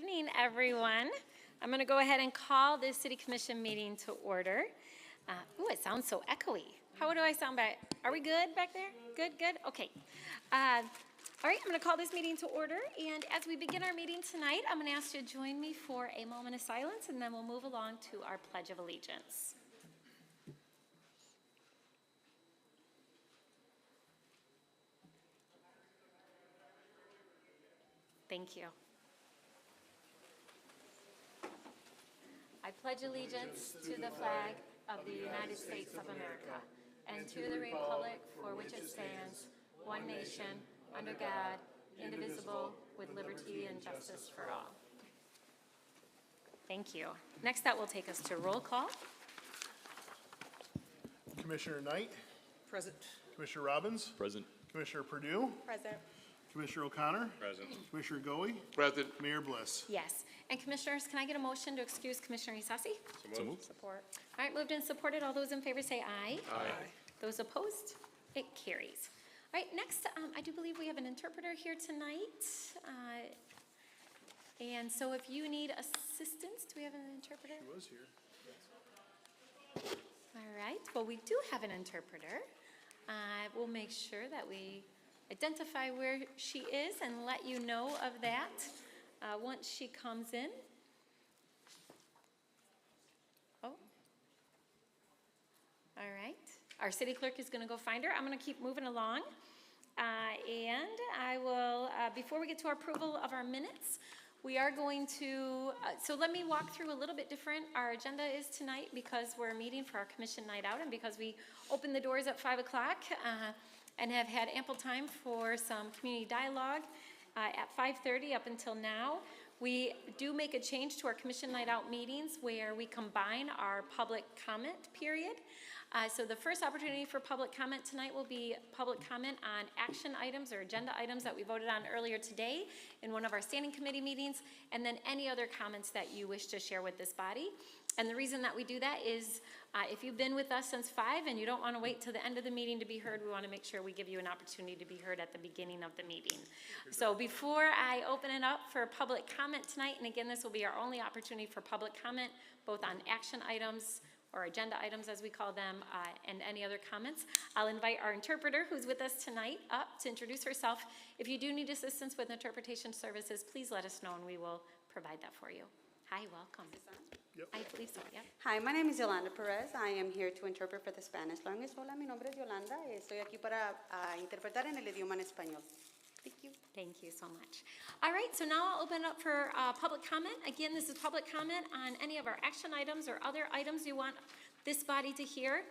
evening, everyone. I'm going to go ahead and call this City Commission meeting to order. It sounds so echoey. How do I sound back? Are we good back there? Good, good? Okay. All right, I'm going to call this meeting to order. And as we begin our meeting tonight, I'm going to ask you to join me for a moment of silence, and then we'll move along to our Pledge of Allegiance. Thank you. I pledge allegiance to the flag of the United States of America and to the republic for which it stands, one nation, under God, indivisible, with liberty and justice for all. Thank you. Next, that will take us to roll call. Commissioner Knight. Present. Commissioner Robbins. Present. Commissioner Perdue. Present. Commissioner O'Connor. Present. Commissioner Goey. Present. Mayor Bliss. Yes. And Commissioners, can I get a motion to excuse Commissioner Isasi? So moved. Support. All right, moved and supported. All those in favor say aye. Aye. Those opposed? It carries. All right, next, I do believe we have an interpreter here tonight. And so if you need assistance, do we have an interpreter? He was here. All right, well, we do have an interpreter. We'll make sure that we identify where she is and let you know of that once she comes in. Oh. All right. Our city clerk is going to go find her. I'm going to keep moving along. And I will, before we get to our approval of our minutes, we are going to, so let me walk through a little bit different. Our agenda is tonight because we're meeting for our commission night out and because we opened the doors at 5 o'clock and have had ample time for some community dialogue at 5:30 up until now. We do make a change to our commission night out meetings where we combine our public comment period. So the first opportunity for public comment tonight will be public comment on action items or agenda items that we voted on earlier today in one of our standing committee meetings, and then any other comments that you wish to share with this body. And the reason that we do that is if you've been with us since 5 and you don't want to wait till the end of the meeting to be heard, we want to make sure we give you an opportunity to be heard at the beginning of the meeting. So before I open it up for public comment tonight, and again, this will be our only opportunity for public comment, both on action items or agenda items as we call them, and any other comments. I'll invite our interpreter who's with us tonight up to introduce herself. If you do need assistance with interpretation services, please let us know and we will provide that for you. Hi, welcome. Yep. I believe so, yeah. Hi, my name is Yolanda Perez. I am here to interpret for the Spanish language. Hola, mi nombre es Yolanda. Estoy aquí para interpretar en el idioma en español. Thank you. Thank you so much. All right, so now I'll open up for public comment. Again, this is public comment on any of our action items or other items you want this body to hear.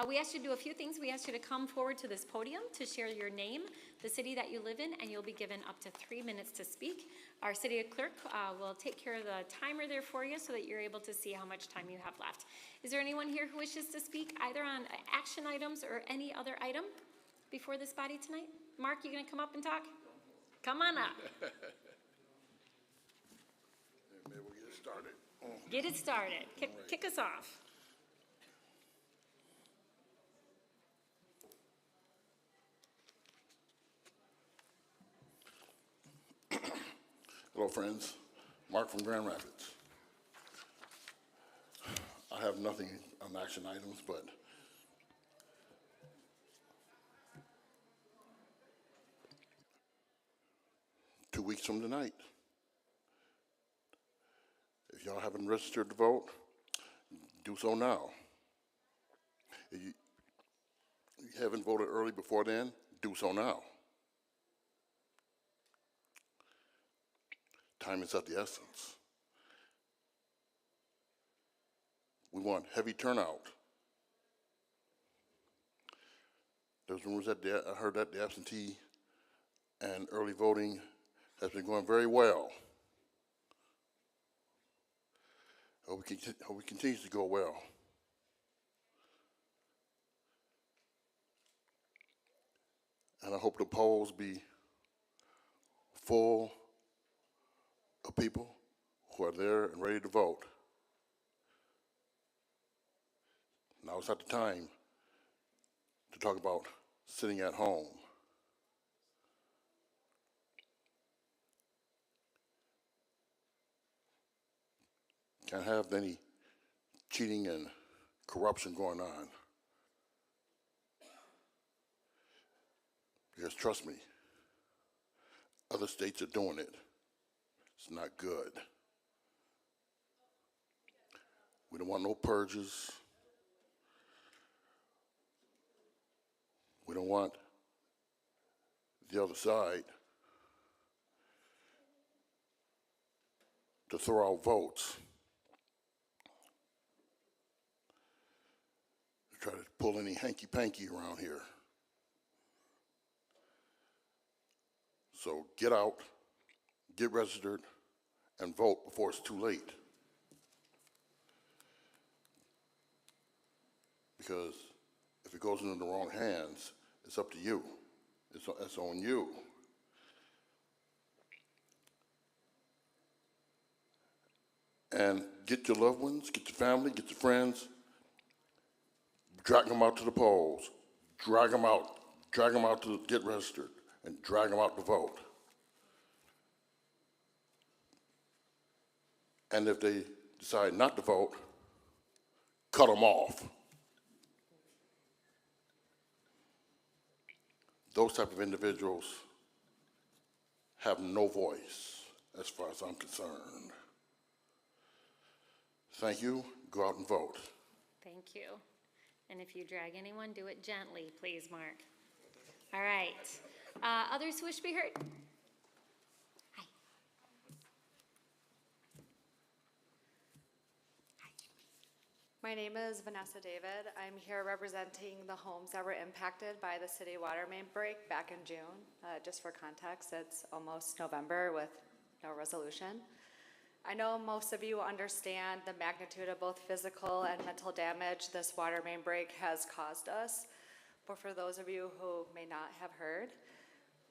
We asked you to do a few things. We asked you to come forward to this podium to share your name, the city that you live in, and you'll be given up to 3 minutes to speak. Our city clerk will take care of the timer there for you so that you're able to see how much time you have left. Is there anyone here who wishes to speak either on action items or any other item before this body tonight? Mark, you gonna come up and talk? Come on up. Maybe we'll get it started. Get it started. Kick us off. Hello, friends. Mark from Grand Rapids. I have nothing on action items, but two weeks from tonight, if y'all haven't registered to vote, do so now. If you haven't voted early before then, do so now. Time is of the essence. We want heavy turnout. There's rumors that I heard that the absentee and early voting has been going very well. Hope it continues to go well. And I hope the polls be full of people who are there and ready to vote. Now it's not the time to talk about sitting at home. Can't have any cheating and corruption going on. Because trust me, other states are doing it. It's not good. We don't want no purges. We don't want the other side to throw out votes, to try to pull any hanky-panky around here. So get out, get registered, and vote before it's too late. Because if it goes into the wrong hands, it's up to you. It's on you. And get your loved ones, get your family, get your friends, drag them out to the polls, drag them out to get registered, and drag them out to vote. And if they decide not to vote, cut them off. Those type of individuals have no voice as far as I'm concerned. Thank you. Go out and vote. Thank you. And if you drag anyone, do it gently, please, Mark. All right. Others who wish to be heard? Hi. My name is Vanessa David. I'm here representing the homes that were impacted by the city water main break back in June. Just for context, it's almost November with no resolution. I know most of you understand the magnitude of both physical and mental damage this water main break has caused us. But for those of you who may not have heard,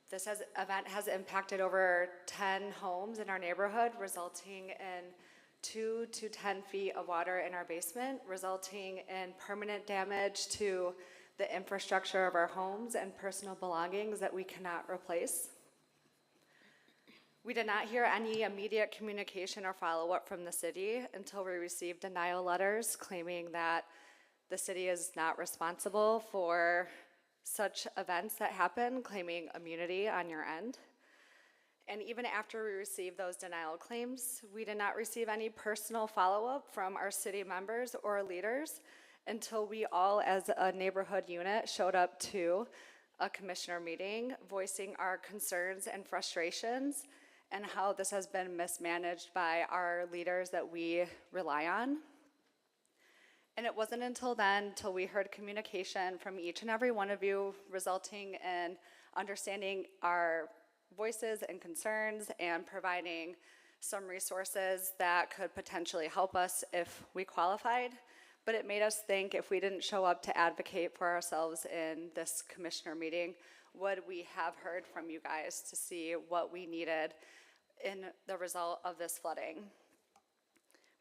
this event has impacted over 10 homes in our neighborhood, resulting in 2 to 10 feet of water in our basement, resulting in permanent damage to the infrastructure of our homes and personal belongings that we cannot replace. We did not hear any immediate communication or follow-up from the city until we received denial letters claiming that the city is not responsible for such events that happen, claiming immunity on your end. And even after we received those denial claims, we did not receive any personal follow-up from our city members or leaders until we all, as a neighborhood unit, showed up to a commissioner meeting, voicing our concerns and frustrations and how this has been mismanaged by our leaders that we rely on. And it wasn't until then, till we heard communication from each and every one of you, resulting in understanding our voices and concerns and providing some resources that could potentially help us if we qualified. But it made us think, if we didn't show up to advocate for ourselves in this commissioner meeting, would we have heard from you guys to see what we needed in the result of this flooding?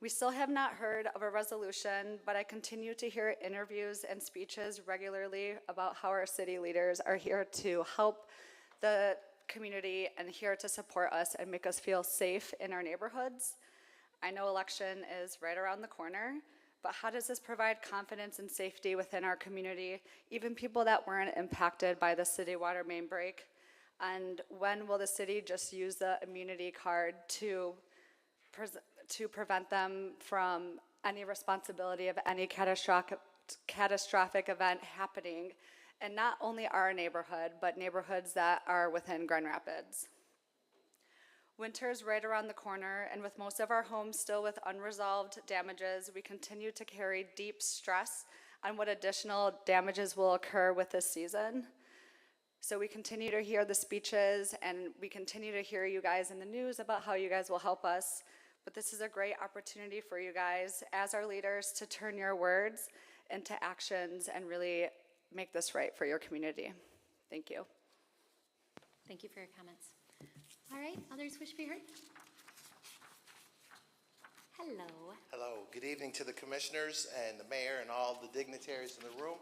We still have not heard of a resolution, but I continue to hear interviews and speeches regularly about how our city leaders are here to help the community and here to support us and make us feel safe in our neighborhoods. I know election is right around the corner, but how does this provide confidence and safety within our community, even people that weren't impacted by the city water main break? And when will the city just use the immunity card to prevent them from any responsibility of any catastrophic event happening in not only our neighborhood, but neighborhoods that are within Grand Rapids? Winter's right around the corner, and with most of our homes still with unresolved damages, we continue to carry deep stress on what additional damages will occur with this season. So we continue to hear the speeches, and we continue to hear you guys in the news about how you guys will help us. But this is a great opportunity for you guys as our leaders to turn your words into actions and really make this right for your community. Thank you. Thank you for your comments. All right, others wish to be heard? Hello. Hello. Good evening to the commissioners and the mayor and all the dignitaries in the room.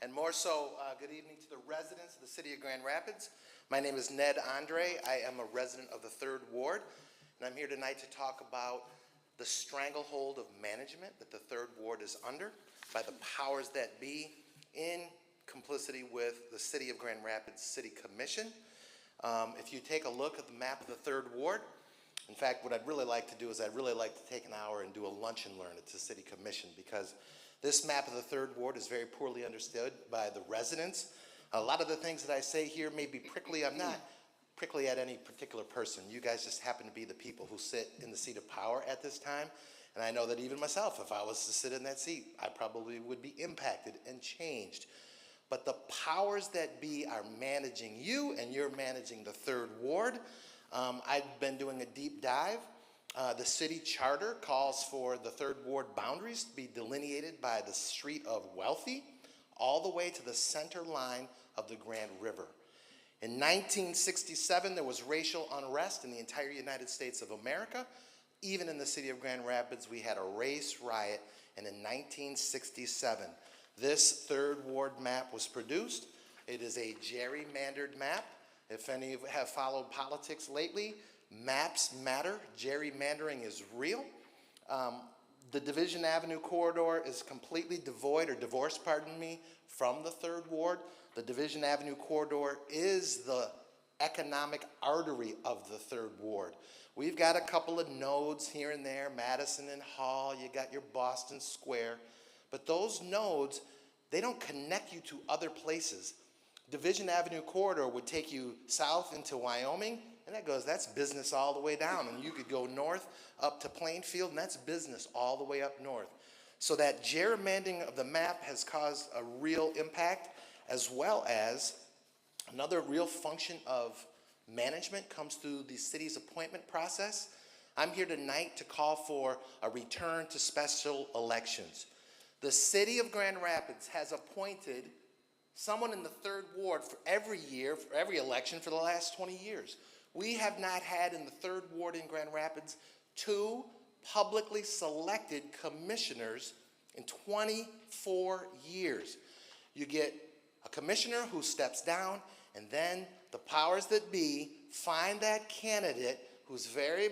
And more so, good evening to the residents of the city of Grand Rapids. My name is Ned Andre. I am a resident of the 3rd Ward, and I'm here tonight to talk about the stranglehold of management that the Third Ward is under by the powers that be in complicity with the City of Grand Rapids City Commission. If you take a look at the map of the Third Ward, in fact, what I'd really like to do is I'd really like to take an hour and do a lunch and learn at the City Commission, because this map of the Third Ward is very poorly understood by the residents. A lot of the things that I say here may be prickly. I'm not prickly at any particular person. You guys just happen to be the people who sit in the seat of power at this time. And I know that even myself, if I was to sit in that seat, I probably would be impacted and changed. But the powers that be are managing you, and you're managing the Third Ward. I've been doing a deep dive. The city charter calls for the Third Ward boundaries to be delineated by the street of Wealthy all the way to the center line of the Grand River. In 1967, there was racial unrest in the entire United States of America. Even in the city of Grand Rapids, we had a race riot, and in 1967, this Third Ward map was produced. It is a gerrymandered map. If any of you have followed politics lately, maps matter. Gerrymandering is real. The Division Avenue corridor is completely devoid, or divorced, pardon me, from the Third Ward. The Division Avenue corridor is the economic artery of the Third Ward. We've got a couple of nodes here and there, Madison and Hall, you got your Boston Square, but those nodes, they don't connect you to other places. Division Avenue corridor would take you south into Wyoming, and that's business all the way down. And you could go north up to Plainfield, and that's business all the way up north. So that gerrymandering of the map has caused a real impact, as well as another real function of management comes through the city's appointment process. I'm here tonight to call for a return to special elections. The city of Grand Rapids has appointed someone in the Third Ward for every year, for every election for the last 20 years. We have not had in the Third Ward in Grand Rapids 2 publicly selected commissioners in 24 years. You get a commissioner who steps down, and then the powers that be find that candidate who's very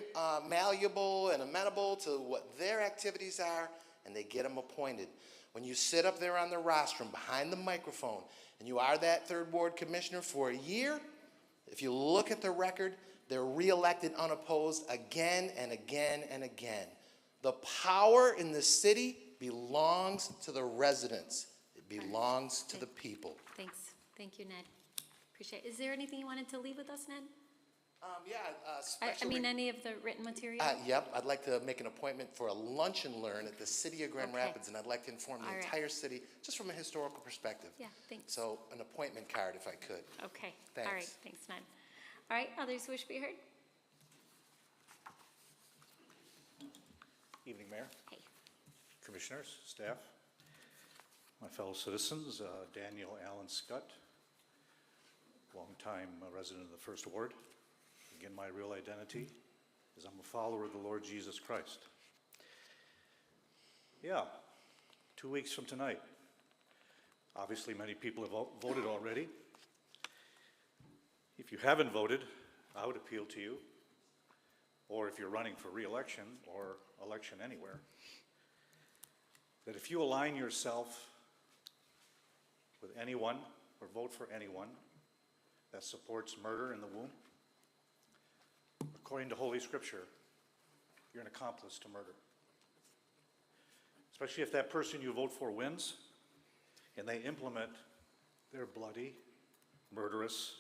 malleable and amenable to what their activities are, and they get them appointed. When you sit up there on the rostrum behind the microphone, and you are that Third Ward commissioner for a year, if you look at the record, they're reelected unopposed again and again and again. The power in the city belongs to the residents. It belongs to the people. Thanks. Thank you, Ned. Appreciate it. Is there anything you wanted to leave with us, Ned? I mean, any of the written material? Yep, I'd like to make an appointment for a lunch and learn at the City of Grand Okay. Rapids, and I'd like to inform the All right. entire city, just from a historical perspective. Yeah, thanks. So an appointment card, if I could. Okay. All right. Thanks. Thanks, Ned. All right. Others wish to be heard? Evening, Mayor, Hey. Commissioners, staff, my fellow citizens, Daniel Allen Scott, longtime resident of the First Ward. Again, my real identity is I'm a follower of the Lord Jesus Christ. Yeah, 2 weeks from tonight. Obviously, many people have voted already. If you haven't voted, I would appeal to you, or if you're running for re-election or election anywhere, that if you align yourself with anyone or vote for anyone that supports murder in the womb, according to Holy Scripture, you're an accomplice to murder. Especially if that person you vote for wins and they implement their bloody, murderous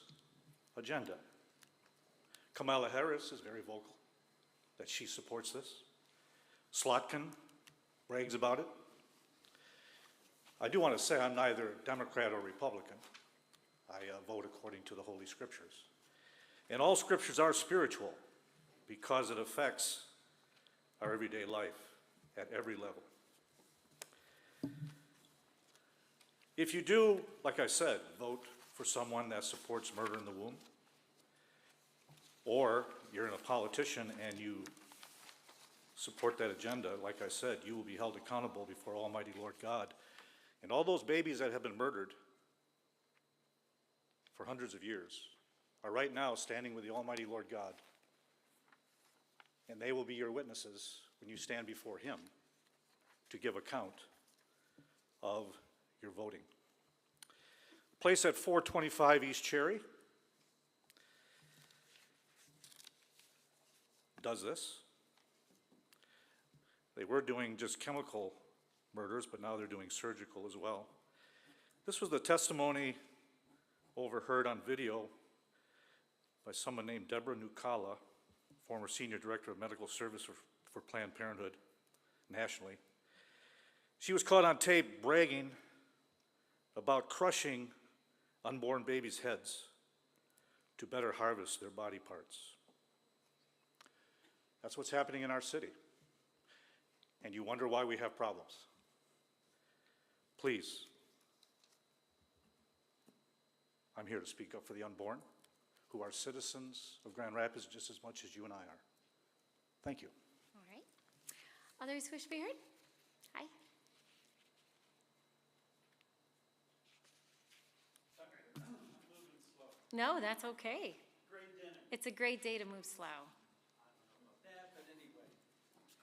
agenda. Kamala Harris is very vocal that she supports this. Slotkin brags about it. I do want to say I'm neither Democrat or Republican. I vote according to the Holy Scriptures. And all Scriptures are spiritual because it affects our everyday life at every level. If you do, like I said, vote for someone that supports murder in the womb, or you're a politician and you support that agenda, like I said, you will be held accountable before Almighty Lord God. And all those babies that have been murdered for hundreds of years are right now standing with the Almighty Lord God. And they will be your witnesses when when you stand before him to give account of your voting. Place at 425 East Cherry does this. They were doing just chemical murders, but now they're doing surgical as well. This was the testimony overheard on video by someone named Deborah Nukala, former Senior Director of Medical Service for Planned Parenthood nationally. She was caught on tape bragging about crushing unborn babies' heads to better harvest their body parts. That's what's happening in our city. And you wonder why we have problems. Please, I'm here to speak up for the unborn, who are citizens of Grand Rapids just as much as you and I are. Thank you. All right. Others wish to be heard? Hi. No, that's okay. Great dinner. It's a great day to move slow. That, but anyway,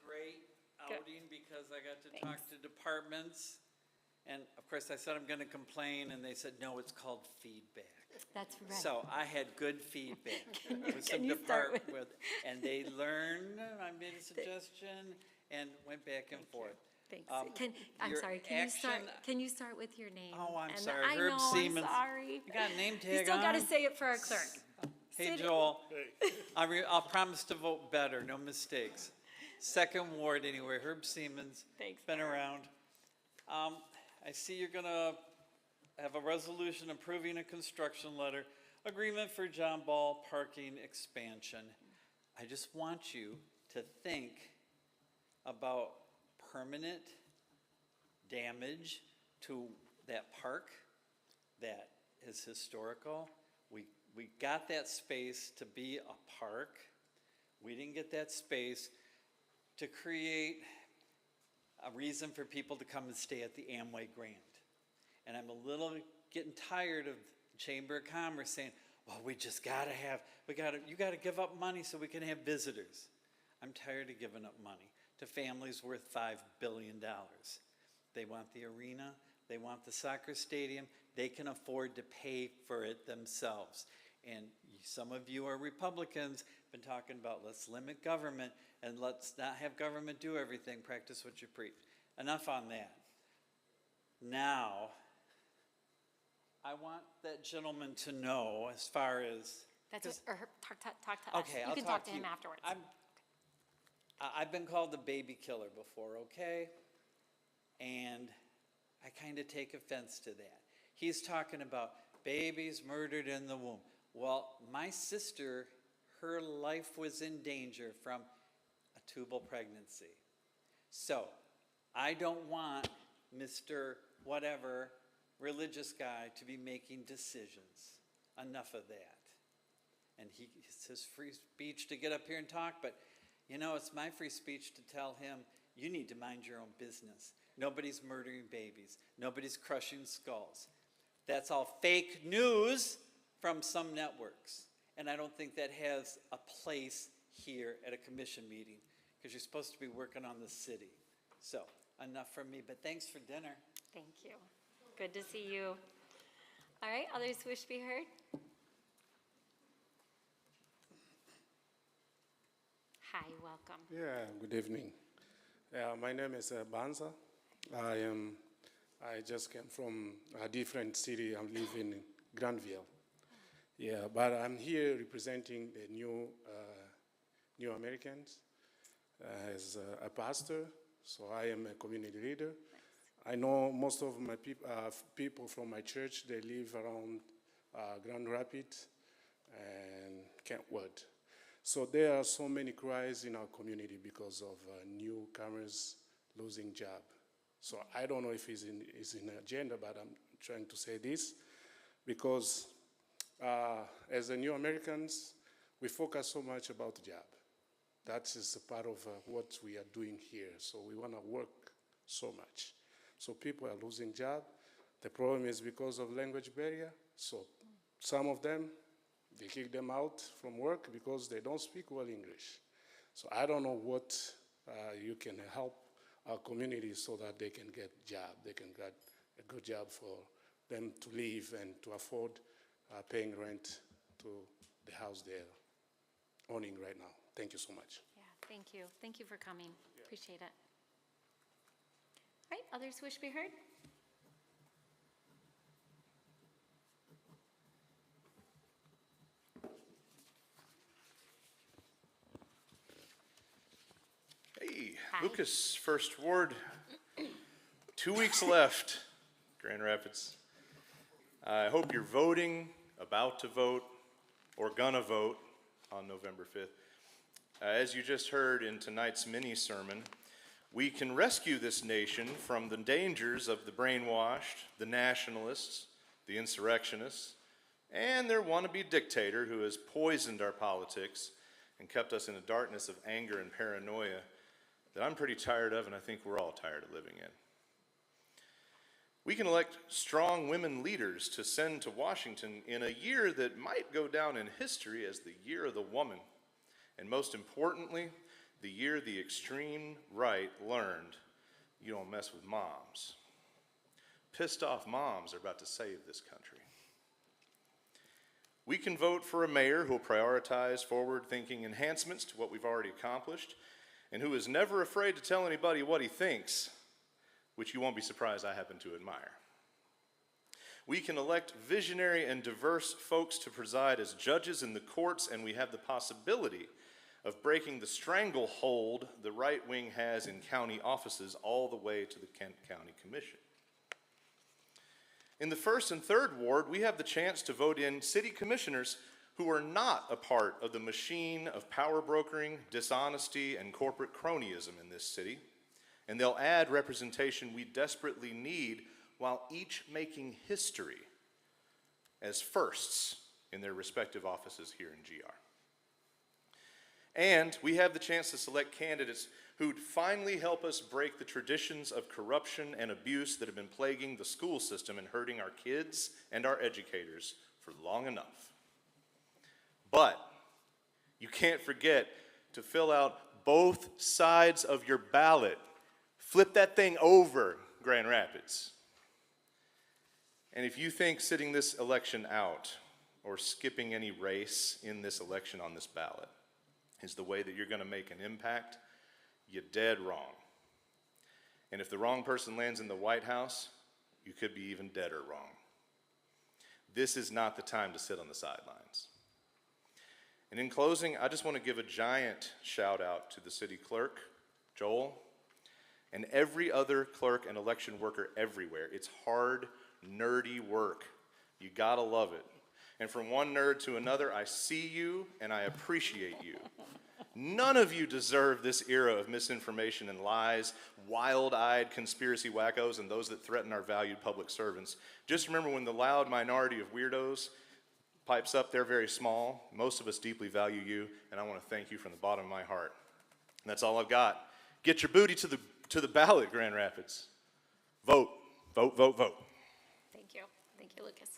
great Good. outing because I got to Thanks. talk to departments. And of course, I said I'm going to complain, and they said, no, it's called feedback. That's right. So I had good feedback with some Can you start department, and they learned, I made a suggestion, and went back and forth. Thanks. Um, I'm your sorry, action- can you start with your name? Oh, I'm And sorry, I Herb know, Siemens. I'm sorry. You got a name You tag still got to on? say it for our clerk. Hey, City- Joel, I'll promise to vote better, no mistakes. Second ward anyway, Herb Siemens. Thanks. Been around. I see you're gonna have a resolution approving a construction letter, agreement for John Ball parking expansion. I just want you to think about permanent damage to that park that is historical. We got that space to be a park. We didn't get that space to create a reason for people to come and stay at the Amway Grand. And I'm a little getting tired of Chamber of Commerce saying, well, we just gotta have, you gotta give up money so we can have visitors. I'm tired of giving up money to families worth $5 billion. They want the arena, they want the soccer stadium, they can afford to pay for it themselves. And some of you are Republicans, been talking about let's limit government and let's not have government do everything, practice what you preach. Enough on that. Now, I want that gentleman to know as far as. That's what, or talk to us. Okay, You I'll can talk talk to to him you. afterwards. I've been called the baby killer before, okay? And I kind of take offense to that. He's talking about babies murdered in the womb. Well, my sister, her life was in danger from a tubal pregnancy. So, I don't want Mr. whatever religious guy to be making decisions. Enough of that. And it's his free speech to get up here and talk, but you know, it's my free speech to tell him, you need to mind your own business. Nobody's murdering babies. Nobody's crushing skulls. That's all fake news from some networks. And I don't think that has a place here at a commission meeting, because you're supposed to be working on the city. So, enough from me, but thanks for dinner. Thank you. Good to see you. All right, others wish to be heard? Hi, welcome. Yeah, good evening. My name is Banza. I just came from a different city. I'm living in Granville. Yeah, but I'm here representing the New Americans as a pastor. So I am a community leader. I know most of my people from my church. They live around Grand Rapids and Kentwood. So there are so many cries in our community because of newcomers losing job. So I don't know if it's in the agenda, but I'm trying to say this because as a New Americans, we focus so much about the job. That is a part of what we are doing here. So we want to work so much. So people are losing job. The problem is because of language barrier. So some of them, they kick them out from work because they don't speak well English. So I don't know what you can help our community so that they can get job. They can get a good job for them to live and to afford paying rent to the house they're owning right now. Thank you so much. Yeah, thank you. Thank you for coming. Appreciate it. All right, others wish to be heard? Hey, Hi. Lucas, First Ward. 2 weeks left, Grand Rapids. I hope you're voting, about to vote, or gonna vote on November 5th. As you just heard in tonight's mini-sermon, we can rescue this nation from the dangers of the brainwashed, the nationalists, the insurrectionists, and their wannabe dictator who has poisoned our politics and kept us in a darkness of anger and paranoia that I'm pretty tired of, and I think we're all tired of living in. We can elect strong women leaders to send to Washington in a year that might go down in history as the year of the woman, and most importantly, the year the extreme right learned you don't mess with moms. Pissed off moms are about to save this country. We can vote for a mayor who will prioritize forward-thinking enhancements to what we've already accomplished, and who is never afraid to tell anybody what he thinks, which you won't be surprised I happen to admire. We can elect visionary and diverse folks to preside as judges in the courts, and we have the possibility of breaking the stranglehold the right wing has in county offices all the way to the Kent County Commission. In the 1st and 3rd Ward, we have the chance to vote in city commissioners who are not a part of the machine of power brokering, dishonesty, and corporate cronyism in this city, and they'll add representation we desperately need while each making history as firsts in their respective offices here in GR. And we have the chance to select candidates who'd finally help us break the traditions of corruption and abuse that have been plaguing the school system and hurting our kids and our educators for long enough. But you can't forget to fill out both sides of your ballot. Flip that thing over, Grand Rapids. And if you think sitting this election out or skipping any race in this election on this ballot is the way that you're going to make an impact, you're dead wrong. And if the wrong person lands in the White House, you could be even deader wrong. This is not the time to sit on the sidelines. And in closing, I just want to give a giant shout out to the city clerk, Joel, and every other clerk and election worker everywhere. It's hard, nerdy work. You gotta love it. And from one nerd to another, I see you and I appreciate you. None of you deserve this era of misinformation and lies, wild-eyed conspiracy wackos, and those that threaten our valued public servants. Just remember, when the loud minority of weirdos pipes up, they're very small. Most of us deeply value you, and I want to thank you from the bottom of my heart. And that's all I've got. Get your booty to the ballot, Grand Rapids. Vote, vote, vote, vote. Thank you. Thank you, Lucas.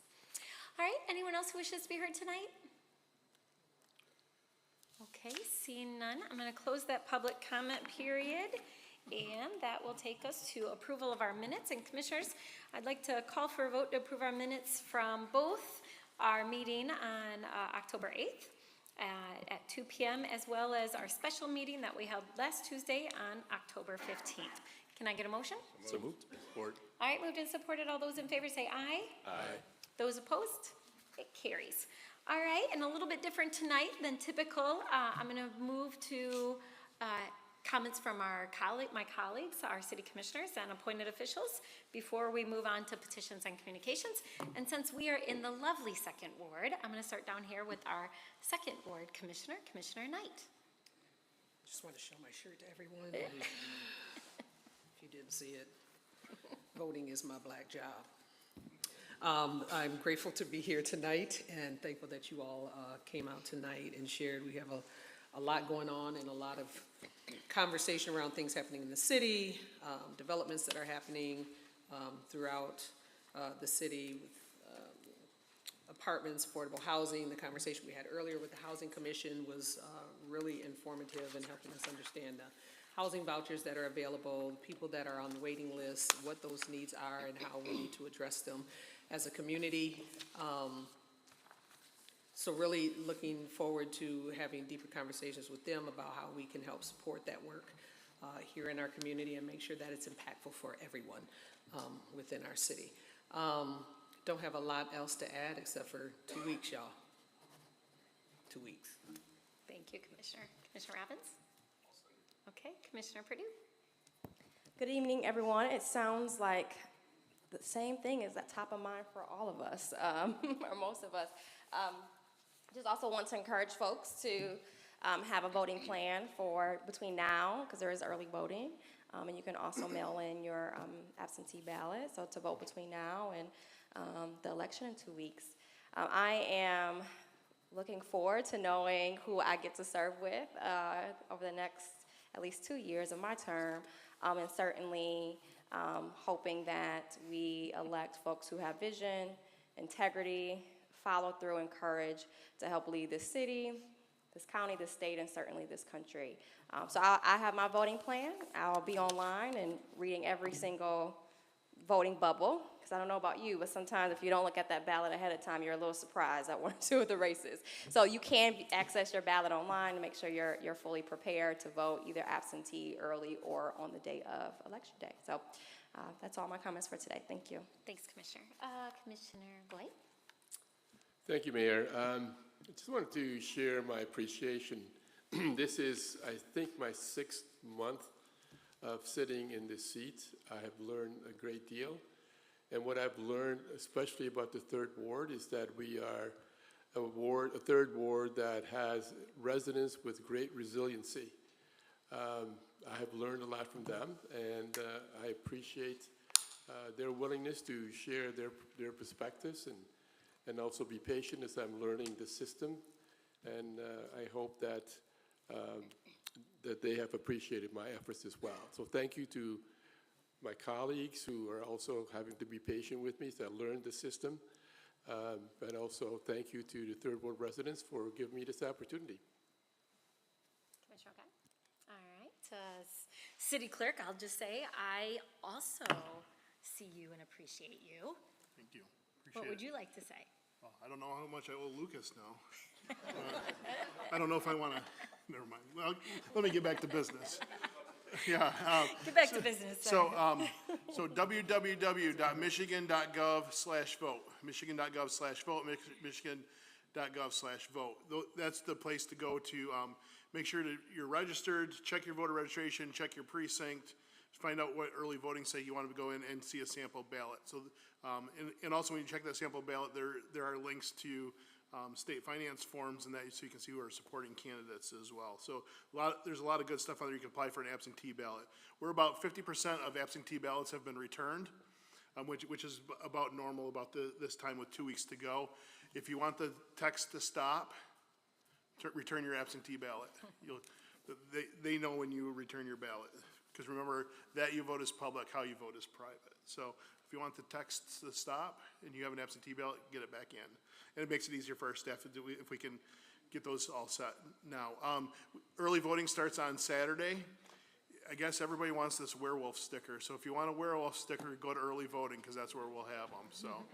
All right, anyone else who wishes to be heard tonight? Okay, seeing none, I'm going to close that public comment period, and that will take us to approval of our minutes. And commissioners, I'd like to call for a vote to approve our minutes from both our meeting on October 8th at 2 p.m., as well as our special meeting that we held last Tuesday on October 15th. Can I get a motion? So moved. Support. All right, moved and supported. All those in favor say aye. Aye. Those opposed? It carries. All right, and a little bit different tonight than typical. I'm going to move to comments from my colleagues, our city commissioners and appointed officials, before we move on to petitions and communications. And since we are in the lovely 2nd Ward, I'm going to start down here with our 2nd Ward Commissioner, Commissioner Knight. Just want to show my shirt to everyone. If you didn't see it, voting is my black job. I'm grateful to be here tonight and thankful that you all came out tonight and shared. We have a lot going on and a lot of conversation around things happening in the city, developments that are happening throughout the city with apartments, affordable housing. The conversation we had earlier with the Housing Commission was really informative in helping us understand housing vouchers that are available, people that are on the waiting list, what those needs are, and how we need to address them as a community. So really looking forward to having deeper conversations with them about how we can help support that work here in our community and make sure that it's impactful for everyone within our city. Don't have a lot else to add except for 2 weeks, y'all. 2 weeks. Thank you, Commissioner. Commissioner Robbins? Okay, Commissioner Purdue? Good evening, everyone. It sounds like the same thing is at top of mind for all of us, or most of us. Just also want to encourage folks to have a voting plan for between now, because there is early voting, and you can also mail in your absentee ballot, so to vote between now and the election in 2 weeks. I am looking forward to knowing who I get to serve with over the next at least 2 years of my term, and certainly hoping that we elect folks who have vision, integrity, follow through, and courage to help lead this city, this county, this state, and certainly this country. So I have my voting plan. I'll be online and reading every single voting bubble, because I don't know about you, but sometimes if you don't look at that ballot ahead of time, you're a little surprised at one or two of the races. So you can access your ballot online to make sure you're fully prepared to vote either absentee, early, or on the day of election day. So that's all my comments for today. Thank you. Thanks, Commissioner. Commissioner Glade? Thank you, Mayor. I just wanted to share my appreciation. This is, I think, my 6th month of sitting in this seat. I have learned a great deal. And what I've learned, especially about the 3rd Ward, is that we are a 3rd Ward that has residents with great resiliency. I have learned a lot from them, and I appreciate their willingness to share their perspectives and also be patient as I'm learning the system. And I hope that they have appreciated my efforts as well. So thank you to my colleagues who are also having to be patient with me as I learn the system. But also thank you to the 3rd Ward residents for giving me this opportunity. Commissioner O'Connor? All right. City Clerk, I'll just say, I also see you and appreciate you. Thank you. What would you like to say? Well, I don't know how much I owe Lucas now. I don't know if I want to, never mind. Well, let me get back to business. Yeah. Get back to business. So www.michigan.gov/vote, michigan.gov/vote, michigan.gov/vote. That's the place to go to make sure that you're registered, check your voter registration, check your precinct, find out what early voting site you want to go in and see a sample ballot. So, and also when you check that sample ballot, there are links to state finance forms and that, so you can see who are supporting candidates as well. So there's a lot of good stuff on there. You can apply for an absentee ballot. We're about 50% of absentee ballots have been returned, which is about normal about this time with 2 weeks to go. If you want the text to stop, return your absentee ballot. They know when you return your ballot. Because remember, that you vote is public, how you vote is private. So if you want the text to stop and you have an absentee ballot, get it back in. And it makes it easier for our staff to do if we can get those all set now. Early voting starts on Saturday. I guess everybody wants this werewolf sticker. So if you want a werewolf sticker, go to early voting because that's where we'll have them. So,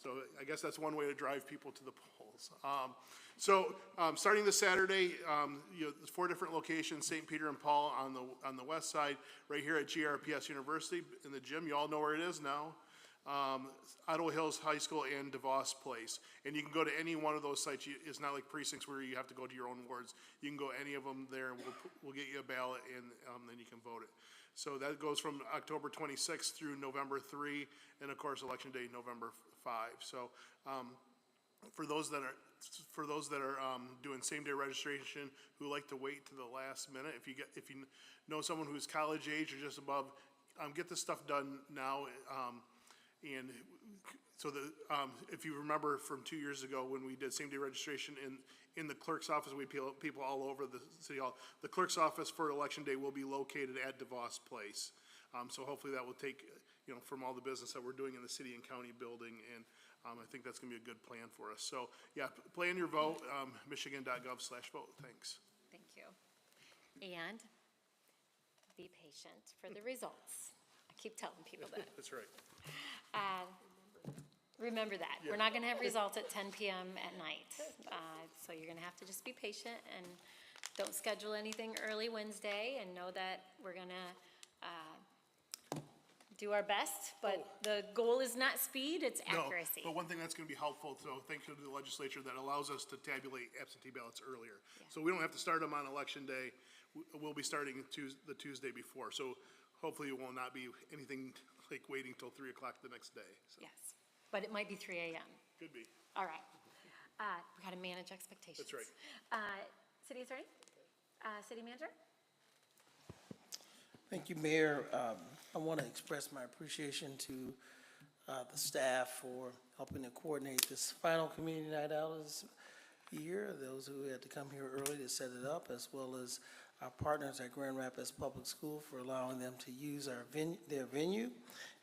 so I guess that's one way to drive people to the polls. Starting this Saturday, there's 4 different locations: St. Peter and Paul on the west side, right here at GRPS University in the gym. You all know where it is now. Ottawa Hills High School and DeVos Place. And you can go to any one of those sites. It's not like precincts where you have to go to your own wards. You can go any of them there, and we'll get you a ballot, and then you can vote it. So that goes from October 26th through November 3, and of course, Election Day, November 5. So for those that are doing same-day registration who like to wait to the last minute, if you know someone who's college age or just above, get this stuff done now. And so if you remember from 2 years ago when we did same-day registration in the clerk's office, we had people all over the city hall. The clerk's office for Election Day will be located at DeVos Place. So hopefully that will take, from all the business that we're doing in the city and county building, and I think that's going to be a good plan for us. So yeah, plan your vote, michigan.gov/vote. Thanks. Thank you. And be patient for the results. I keep telling people that. That's right. Remember that. We're not going to have results at 10 p.m. at night. So you're going to have to just be patient and don't schedule anything early Wednesday, and know that we're going to do our best, but the goal is not speed, it's accuracy. No, but one thing that's going to be helpful, so thanks to the legislature, that allows us to tabulate absentee ballots earlier. So we don't have to start them on election day. We'll be starting the Tuesday before. So hopefully it will not be anything like waiting till 3 o'clock the next day. So Yes, but it might be 3 a.m. could be. All right. We got to manage expectations. That's right. City Attorney? City Manager? Thank you, Mayor. I want to express my appreciation to the staff for helping to coordinate this final community night out this year, those who had to come here early to set it up, as well as our partners at Grand Rapids Public School for allowing them to use their venue,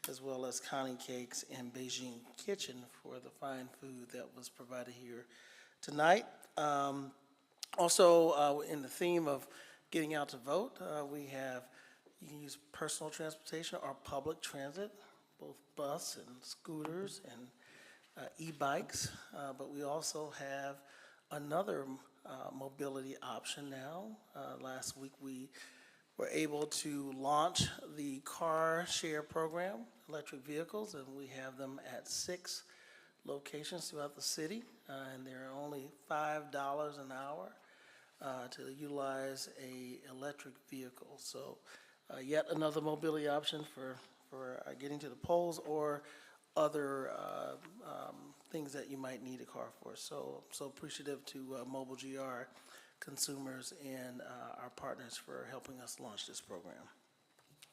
as well as Connie Cakes and Beijing Kitchen for the fine food that was provided here tonight. Also, in the theme of getting out to vote, you can use personal transportation or public transit, both bus and scooters and e-bikes. But we also have another mobility option now. Last week we were able to launch the car share program, electric vehicles, and we have them at 6 locations throughout the city. And they're only $5 an hour to utilize a electric vehicle. So yet another mobility option for getting to the polls or other things that you might need a car for. So appreciative to Mobile GR consumers and our partners for helping us launch this program.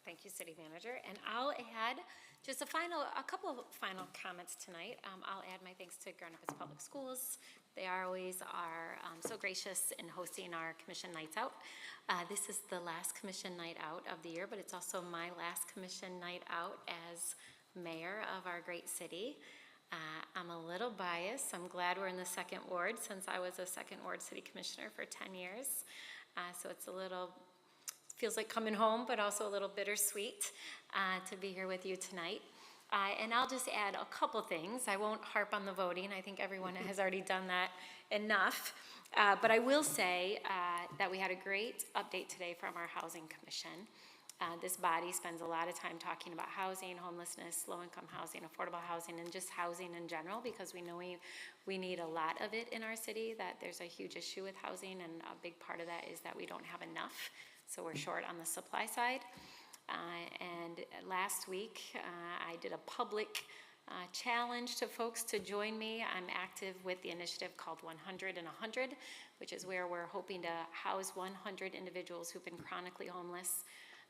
Thank you, City Manager. And I'll add just a couple of final comments tonight. I'll add my thanks to Grand Rapids Public Schools. They always are so gracious in hosting our commission nights out. This is the last commission night out of the year, but it's also my last commission night out as mayor of our great city. I'm a little biased. I'm glad we're in the 2nd Ward, since I was a 2nd Ward City Commissioner for 10 years. So it's feels like coming home, but also a little bittersweet to be here with you tonight. And I'll just add a couple things. I won't harp on the voting. I think everyone has already done that enough. But I will say that we had a great update today from our Housing Commission. This body spends a lot of time talking about housing, homelessness, low-income housing, affordable housing, and just housing in general, because we know we need a lot of it in our city, that there's a huge issue with housing, and a big part of that is that we don't have enough. So we're short on the supply side. And last week, I did a public challenge to folks to join me. I'm active with the initiative called 100 and 100, which is where we're hoping to house 100 individuals who've been chronically homeless.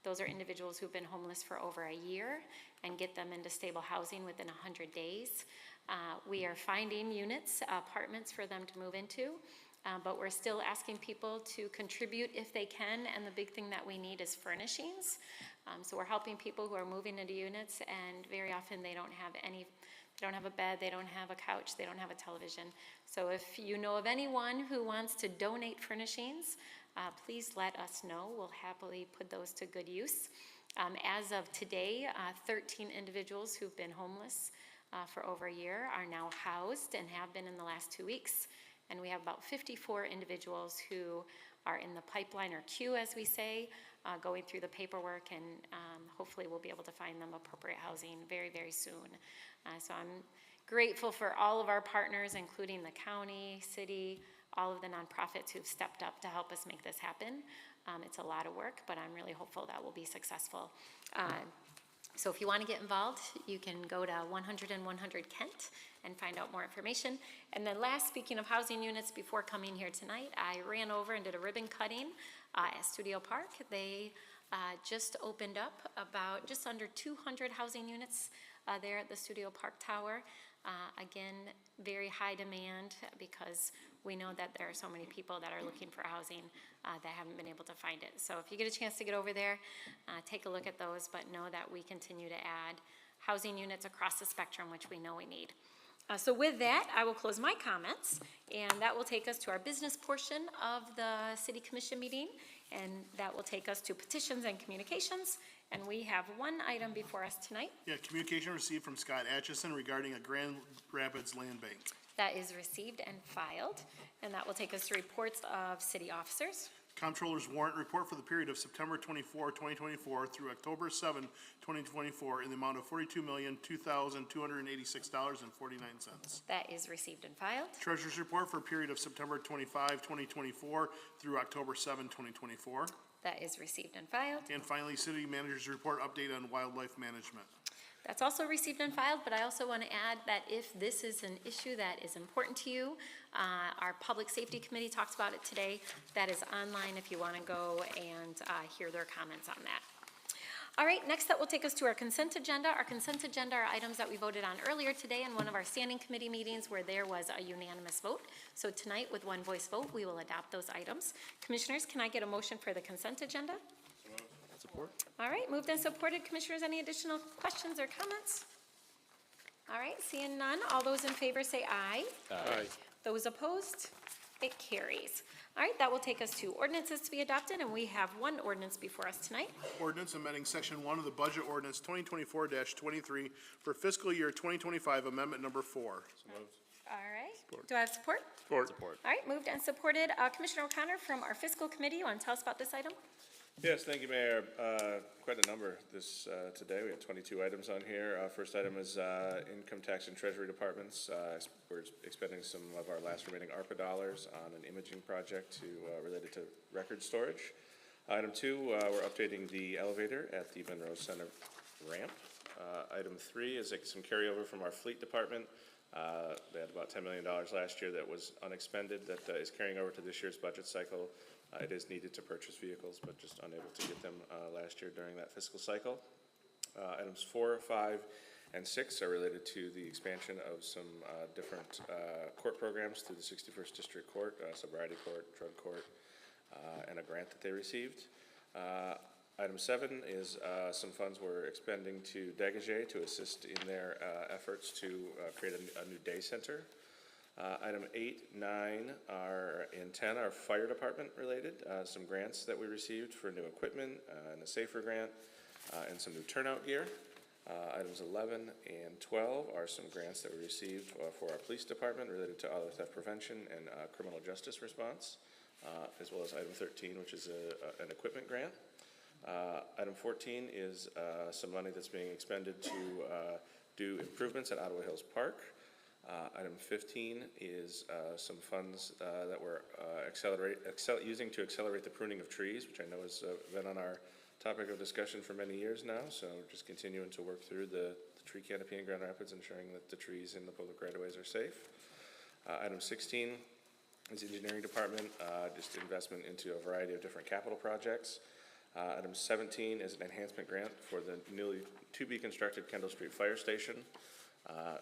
Those are individuals who've been homeless for over a year, and get them into stable housing within 100 days. We are finding units, apartments for them to move into. But we're still asking people to contribute if they can, and the big thing that we need is furnishings. So we're helping people who are moving into units, and very often they don't have a bed, they don't have a couch, they don't have a television. So if you know of anyone who wants to donate furnishings, please let us know. We'll happily put those to good use. As of today, 13 individuals who've been homeless for over a year are now housed and have been in the last 2 weeks. And we have about 54 individuals who are in the pipeline, or queue, as we say, going through the paperwork, and hopefully we'll be able to find them appropriate housing very, very soon. So I'm grateful for all of our partners, including the county, city, all of the nonprofits who've stepped up to help us make this happen. It's a lot of work, but I'm really hopeful that we'll be successful. So if you want to get involved, you can go to 100 and 100 Kent and find out more information. And then last, speaking of housing units, before coming here tonight, I ran over and did a ribbon cutting at Studio Park. They just opened up about just under 200 housing units there at the Studio Park Tower. Again, very high demand, because we know that there are so many people that are looking for housing that haven't been able to find it. So if you get a chance to get over there, take a look at those, but know that we continue to add housing units across the spectrum, which we know we need. So with that, I will close my comments, and that will take us to our business portion of the City Commission meeting. And that will take us to petitions and communications. And we have one item before us tonight. Yeah, communication received from Scott Atchison regarding a Grand Rapids land bank. That is received and filed. And that will take us to reports of city officers. Comptroller's warrant report for the period of September 24, 2024 through October 7, 2024 in the amount of $42,0286.49. That is received and filed. Treasurer's report for a period of September 25, 2024 through October 7, 2024. That is received and filed. And finally, city manager's report update on wildlife management. That's also received and filed, but I also want to add that if this is an issue that is important to you, our Public Safety Committee talks about it today. That is online if you want to go and hear their comments on that. All right, next that will take us to our consent agenda. Our consent agenda are items that we voted on earlier today in one of our standing committee meetings where there was a unanimous vote. So tonight, with one voice vote, we will adopt those items. Commissioners, can I get a motion for the consent agenda? Support. All right, moved and supported. Commissioners, any additional questions or comments? All right, seeing none, all those in favor say aye. Aye. Those opposed, it carries. All right, that will take us to ordinances to be adopted, and we have one ordinance before us tonight. Ordinance amending Section 1 of the Budget Ordinance 2024-23 for fiscal year 2025, Amendment Number 4. All right, do I have support? Support. All right, moved and supported. Commissioner O'Connor from our fiscal committee, you want to tell us about this item? Yes, thank you, Mayor. Quite a number this today. We have 22 items on here. First item is income tax and treasury departments. We're expending some of our last remaining ARPA dollars on an imaging project related to record storage. Item 2, we're updating the elevator at the Monroe Center ramp. Item 3 is some carryover from our fleet department. They had about $10 million last year that was unexpended that is carrying over to this year's budget cycle. It is needed to purchase vehicles, but just unable to get them last year during that fiscal cycle. Items 4, 5, and 6 are related to the expansion of some different court programs through the 61st District Court, sobriety court, drug court, and a grant that they received. Item 7 is some funds we're expending to Degage to assist in their efforts to create a new day center. Item 8, 9, and 10 are fire department related. Some grants that we received for new equipment and a safer grant and some new turnout gear. Items 11 and 12 are some grants that we received for our police department related to auto theft prevention and criminal justice response, as well as item 13, which is an equipment grant. Item 14 is some money that's being expended to do improvements at Ottawa Hills Park. Item 15 is some funds that we're using to accelerate the pruning of trees, which I know has been on our topic of discussion for many years now. So we're just continuing to work through the tree canopy in Grand Rapids, ensuring that the trees in the public right-of-ways are safe. Item 16 is engineering department, just investment into a variety of different capital projects. Item 17 is an enhancement grant for the newly to-be-constructed Kendall Street Fire Station.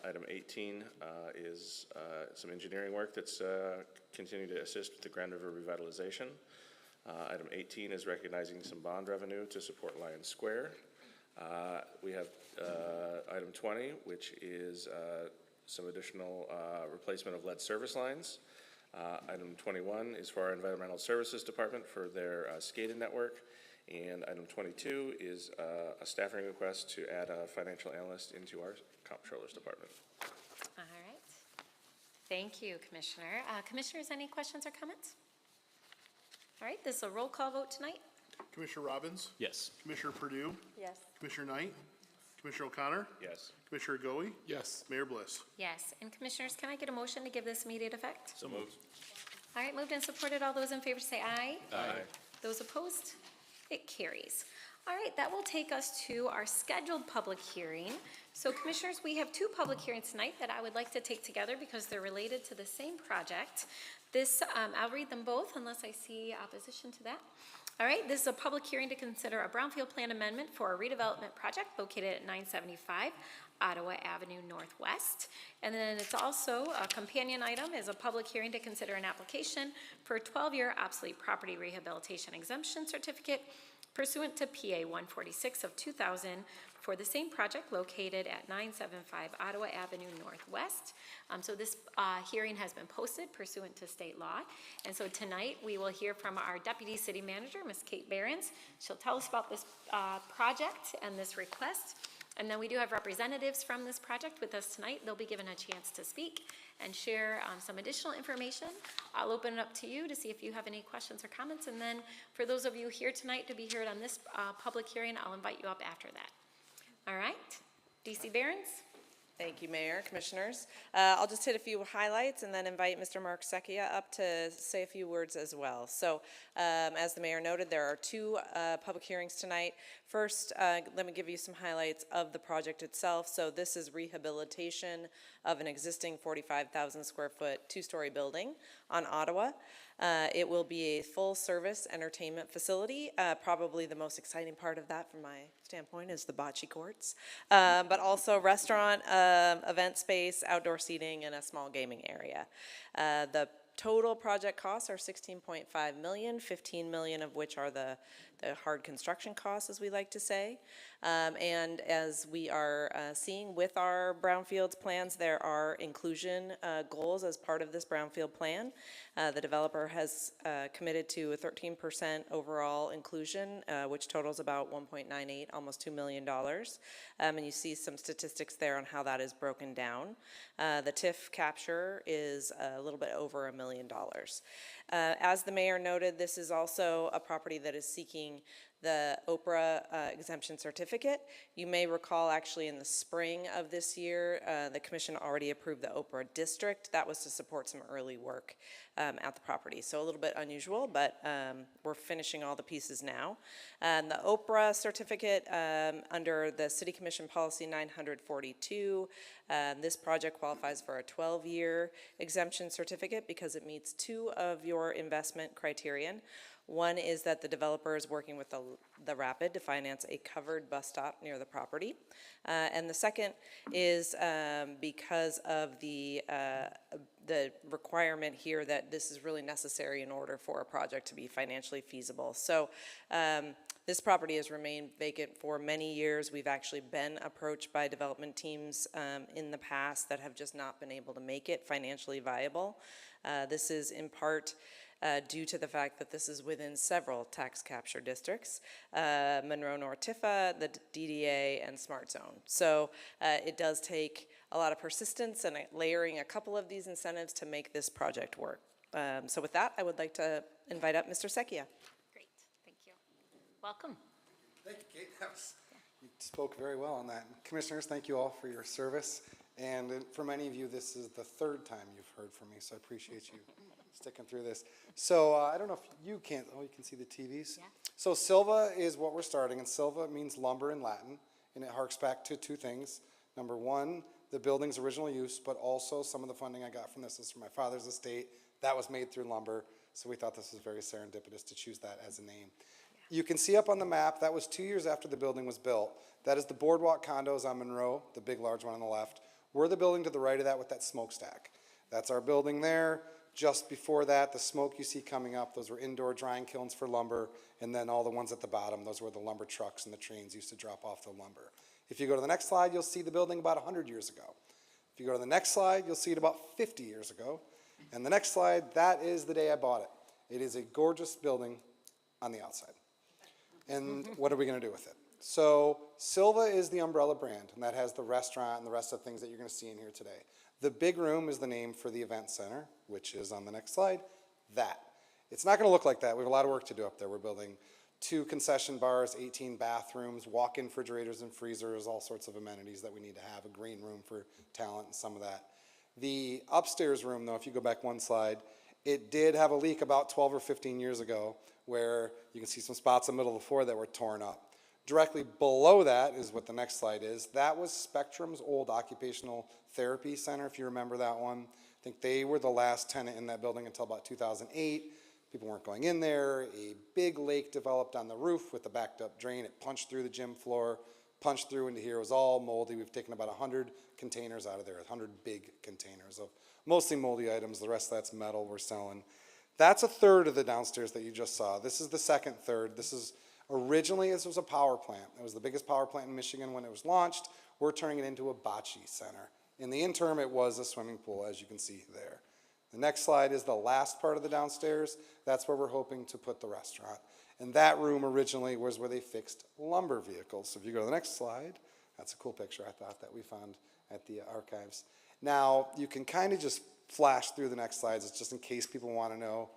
Item 18 is some engineering work that's continuing to assist with the Grand River revitalization. Item 18 is recognizing some bond revenue to support Lions Square. We have item 20, which is some additional replacement of lead service lines. Item 21 is for our environmental services department for their SCADA network. And item 22 is a staffing request to add a financial analyst into our comptroller's department. All right. Thank you, Commissioner. Commissioners, any questions or comments? All right, this is a roll call vote tonight. Commissioner Robbins? Yes. Commissioner Purdue? Yes. Commissioner Knight? Commissioner O'Connor? Yes. Commissioner Goey? Yes. Mayor Bliss? Yes. And Commissioners, can I get a motion to give this immediate effect? So moved. All right, moved and supported. All those in favor say aye. Aye. Those opposed? It carries. All right, that will take us to our scheduled public hearing. So Commissioners, we have two public hearings tonight that I would like to take together because they're related to the same project. This, I'll read them both unless I see opposition to that. All right, this is a public hearing to consider a brownfield plan amendment for a redevelopment project located at 975 Ottawa Avenue Northwest. And then it's also a companion item is a public hearing to consider an application for a 12-year obsolete property rehabilitation exemption certificate pursuant to PA 146 of 2000 for the same project located at 975 Ottawa Avenue Northwest. So this hearing has been posted pursuant to state law. And so tonight, we will hear from our Deputy City Manager, Ms. Kate Behrens. She'll tell us about this project and this request. And then we do have representatives from this project with us tonight. They'll be given a chance to speak and share some additional information. I'll open it up to you to see if you have any questions or comments. And then for those of you here tonight to be heard on this public hearing, I'll invite you up after that. All right, DC Behrens. Thank you, Mayor, Commissioners. I'll just hit a few highlights and then invite Mr. Mark Secchia up to say a few words as well. So, as the Mayor noted, there are two public hearings tonight. First, let me give you some highlights of the project itself. So this is rehabilitation of an existing 45,000 square foot two-story building on Ottawa. It will be a full-service entertainment facility. Probably the most exciting part of that from my standpoint is the bocce courts, but also restaurant, event space, outdoor seating, and a small gaming area. The total project costs are $16.5 million, $15 million of which are the hard construction costs, as we like to say. And as we are seeing with our brownfields plans, there are inclusion goals as part of this brownfield plan. The developer has committed to a 13% overall inclusion, which totals about 1.98, almost $2 million. And you see some statistics there on how that is broken down. The TIF capture is a little bit over $1 million. As the mayor noted, this is also a property that is seeking the Oprah exemption certificate. You may recall actually in the spring of this year, the commission already approved the Oprah district. That was to support some early work at the property. So a little bit unusual, but we're finishing all the pieces now. And the Oprah certificate under the City Commission Policy 942, this project qualifies for a 12-year exemption certificate because it meets two of your investment criterion. One is that the developer is working with the Rapid to finance a covered bus stop near the property. And the second is because of the requirement here that this is really necessary in order for a project to be financially feasible. So this property has remained vacant for many years. We've actually been approached by development teams in the past that have just not been able to make it financially viable. This is in part due to the fact that this is within several tax capture districts, Monroe North Tifa, the DDA, and Smart Zone. So it does take a lot of persistence and layering a couple of these incentives to make this project work. So with that, I would like to invite up Mr. Secchia. Great, thank you. Welcome. Thank you, Kate. You spoke very well on that. Commissioners, thank you all for your service. And for many of you, this is the third time you've heard from me, so I appreciate you sticking through this. So I don't know if you can, oh, you can see the TVs? Yeah. So Silva is what we're starting, and Silva means lumber in Latin, and it harks back to two things. Number one, the building's original use, but also some of the funding I got from this is from my father's estate. That was made through lumber, so we thought this was very serendipitous to choose that as a name. Yeah. You can see up on the map, that was 2 years after the building was built. That is the Boardwalk condos on Monroe, the big large one on the left. We're the building to the right of that with that smokestack. That's our building there. Just before that, the smoke you see coming up, those were indoor drying kilns for lumber, and then all the ones at the bottom, those were the lumber trucks and the trains used to drop off the lumber. If you go to the next slide, you'll see the building about 100 years ago. If you go to the next slide, you'll see it about 50 years ago. And the next slide, that is the day I bought it. It is a gorgeous building on the outside. And what are we going to do with it? So Silva is the umbrella brand, and that has the restaurant and the rest of the things that you're going to see in here today. The big room is the name for the event center, which is on the next slide, that. It's not going to look like that. We have a lot of work to do up there. We're building 2 concession bars, 18 bathrooms, walk-in refrigerators and freezers, all sorts of amenities that we need to have, a green room for talent and some of that. The upstairs room, though, if you go back one slide, it did have a leak about 12 or 15 years ago where you can see some spots in the middle of the floor that were torn up. Directly below that is what the next slide is. That was Spectrum's old occupational therapy center, if you remember that one. I think they were the last tenant in that building until about 2008. People weren't going in there. A big lake developed on the roof with a backed up drain. It punched through the gym floor, punched through into here. It was all moldy. We've taken about 100 containers out of there, 100 big containers of mostly moldy items. The rest of that's metal we're selling. That's a third of the downstairs that you just saw. This is the second third. This is Originally, this was a power plant. It was the biggest power plant in Michigan when it was launched. We're turning it into a bocce center. In the interim, it was a swimming pool, as you can see there. The next slide is the last part of the downstairs. That's where we're hoping to put the restaurant. And that room originally was where they fixed lumber vehicles. So if you go to the next slide, that's a cool picture I thought that we found at the archives. Now, you can kind of just flash through the next slides. It's just in case people want to know.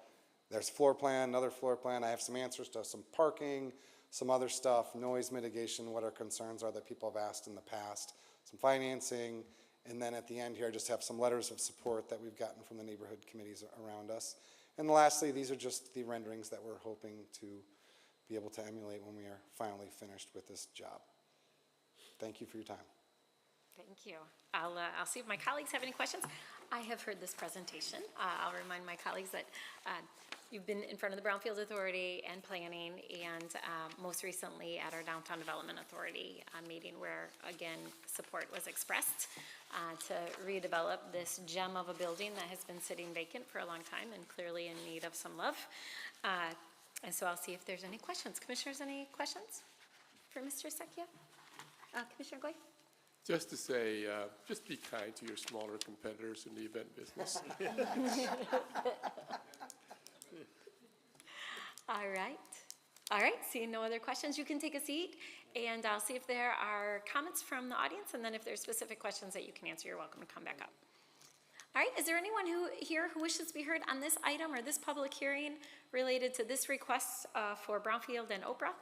There's a floor plan, another floor plan. I have some answers to some parking, some other stuff, noise mitigation, what our concerns are that people have asked in the past, some financing, and then at the end here, I just have some letters of support that we've gotten from the neighborhood committees around us. And lastly, these are just the renderings that we're hoping to be able to emulate when we are finally finished with this job. Thank you for your time. Thank you. I'll see if my colleagues have any questions. I have heard this presentation. I'll remind my colleagues that you've been in front of the Brownfield Authority and Planning, and most recently at our Downtown Development Authority meeting where, again, support was expressed to redevelop this gem of a building that has been sitting vacant for a long time and clearly in need of some love. And so I'll see if there's any questions. Commissioners, any questions for Mr. Secchia? Commissioner Goy? Just to say, just be kind to your smaller competitors in the event business. All right. All right, seeing no other questions, you can take a seat, and I'll see if there are comments from the audience, and then if there's specific questions that you can answer, you're welcome to come back up. All right, is there anyone here who wishes to be heard on this item or this public hearing related to this request for Brownfield and Oprah?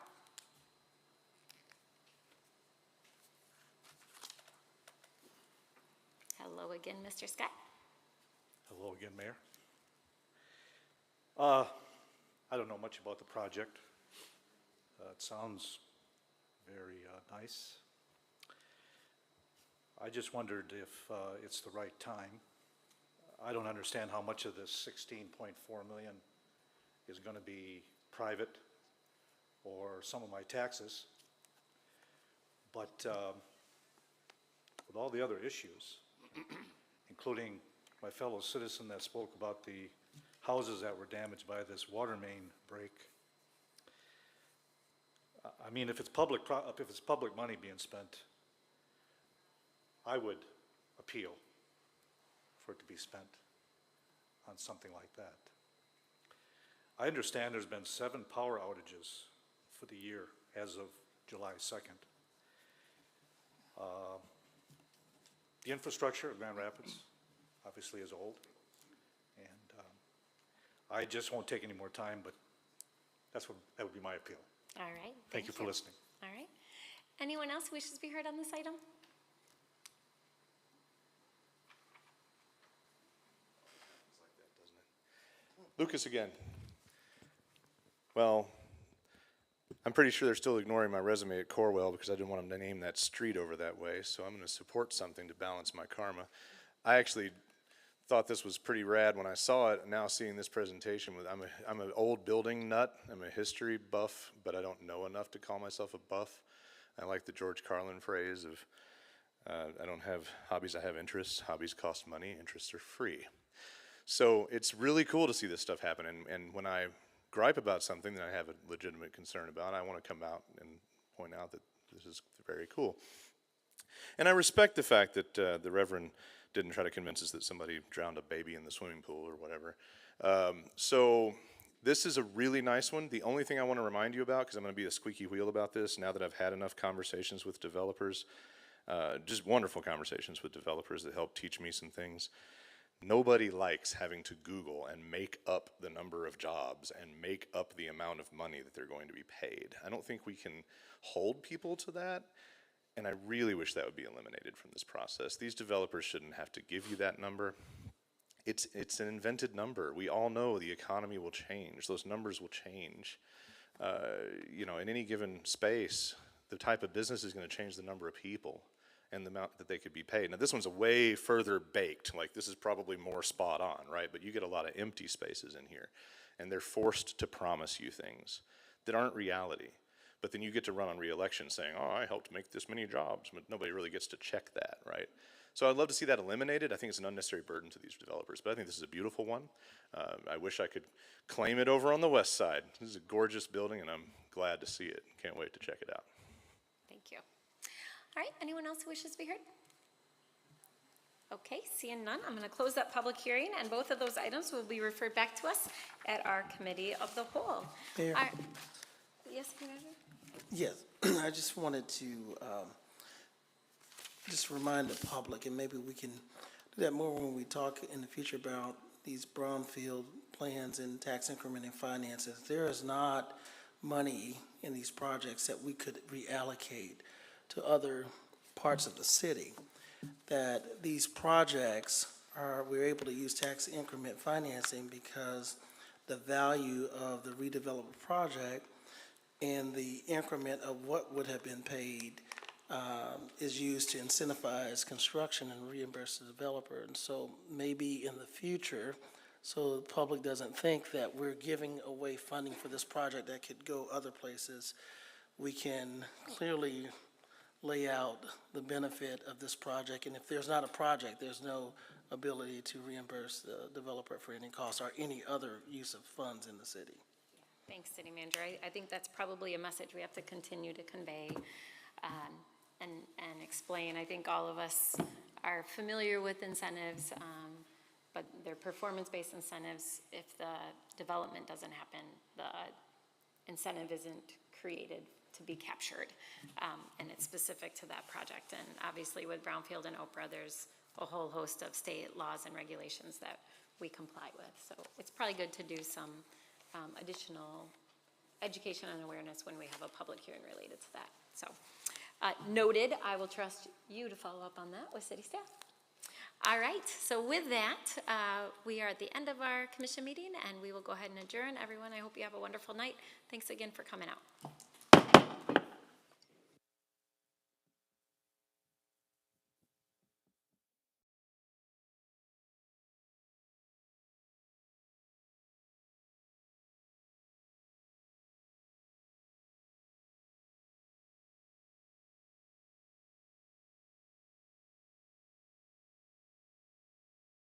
Hello again, Mr. Scott. Hello again, Mayor. I don't know much about the project. It sounds very nice. I just wondered if it's the right time. I don't understand how much of this 16.4 million is going to be private or some of my taxes. But with all the other issues, including my fellow citizen that spoke about the houses that were damaged by this water main break. I mean, if it's public money being spent, I would appeal for it to be spent on something like that. I understand there's been 7 power outages for the year as of July 2nd. The infrastructure of Grand Rapids obviously is old, and I just won't take any more time, but that would be my appeal. All right. Thank you for listening. All right. Anyone else who wishes to be heard on this item? Lucas again. Well, I'm pretty sure they're still ignoring my resume at Corwell because I didn't want them to name that street over that way, so I'm going to support something to balance my karma. I actually thought this was pretty rad when I saw it. Now seeing this presentation, I'm an old building nut. I'm a history buff, but I don't know enough to call myself a buff. I like the George Carlin phrase of, I don't have hobbies, I have interests. Hobbies cost money, interests are free. So it's really cool to see this stuff happen, and when I gripe about something that I have a legitimate concern about, I want to come out and point out that this is very cool. And I respect the fact that the Reverend didn't try to convince us that somebody drowned a baby in the swimming pool or whatever. So this is a really nice one. The only thing I want to remind you about, because I'm going to be a squeaky wheel about this, now that I've had enough conversations with developers, just wonderful conversations with developers that help teach me some things. Nobody likes having to Google and make up the number of jobs and make up the amount of money that they're going to be paid. I don't think we can hold people to that, and I really wish that would be eliminated from this process. These developers shouldn't have to give you that number. It's an invented number. We all know the economy will change. Those numbers will change. You know, in any given space, the type of business is going to change the number of people and the amount that they could be paid. Now this one's a way further baked, like this is probably more spot on, right? But you get a lot of empty spaces in here, and they're forced to promise you things that aren't reality. But then you get to run on re-election saying, oh, I helped make this many jobs, but nobody really gets to check that, right? So I'd love to see that eliminated. I think it's an unnecessary burden to these developers, but I think this is a beautiful one. I wish I could claim it over on the west side. This is a gorgeous building, and I'm glad to see it. Can't wait to check it out. Thank you. All right, anyone else who wishes to be heard? Okay, seeing none, I'm going to close that public hearing, and both of those items will be referred back to us at our committee of the whole. Mayor? Yes, Commissioner? Yes, I just wanted to just remind the public, and maybe we can do that more when we talk in the future about these brownfield plans and tax incrementing finances. There is not money in these projects that we could reallocate to other parts of the city. That these projects we're able to use tax increment financing because the value of the redevelopment project and the increment of what would have been paid is used to incentivize construction and reimburse the developer. And so maybe in the future, so the public doesn't think that we're giving away funding for this project that could go other places, we can clearly lay out the benefit of this project. And if there's not a project, there's no ability to reimburse the developer for any costs or any other use of funds in the city. Thanks, City Manager. I think that's probably a message we have to continue to convey and explain. I think all of us are familiar with incentives, but they're performance-based incentives. If the development doesn't happen, the incentive isn't created to be captured, and it's specific to that project. And obviously with Brownfield and Oprah, there's a whole host of state laws and regulations that we comply with. So it's probably good to do some additional education and awareness when we have a public hearing related to that. So noted. I will trust you to follow up on that with city staff. All right, so with that, we are at the end of our commission meeting, and we will go ahead and adjourn. Everyone, I hope you have a wonderful night. Thanks again for coming out.